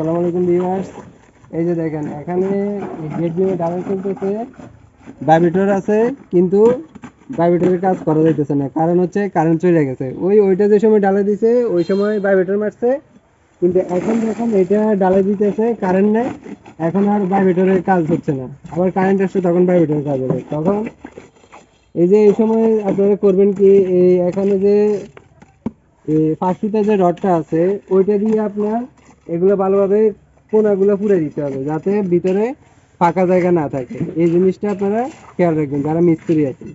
আসসালামু আলাইকুম ভিউয়ার্স। এই যে দেখেন এখানে গেট দিয়ে ডাবল চলতেছে, ভাইব্রেটর আছে কিন্তু ভাইব্রেটরের কাজ করা যাইতেছে না, কারণ হচ্ছে কারেন্ট চলে গেছে। ওইটা যে সময় ডালা দিছে ওই সময় ভাইব্রেটর মারছে, কিন্তু এখন যখন এটা ডালা দিতেছে কারেন্ট নেই, এখন আর ভাইব্রেটরের কাজ হচ্ছে না। আবার কারেন্ট আসছে তখন ভাইব্রেটরের কাজ হবে। তখন এই সময় আপনারা করবেন কি, এই এখানে যে এই 5 ফিটের যে রডটা আছে ওইটা দিয়ে আপনার এগুলো ভালোভাবে কোনাগুলো পুড়ে দিতে হবে, যাতে ভিতরে ফাঁকা জায়গা না থাকে। এই জিনিসটা আপনারা খেয়াল রাখবেন যারা মিস্ত্রি আছেন।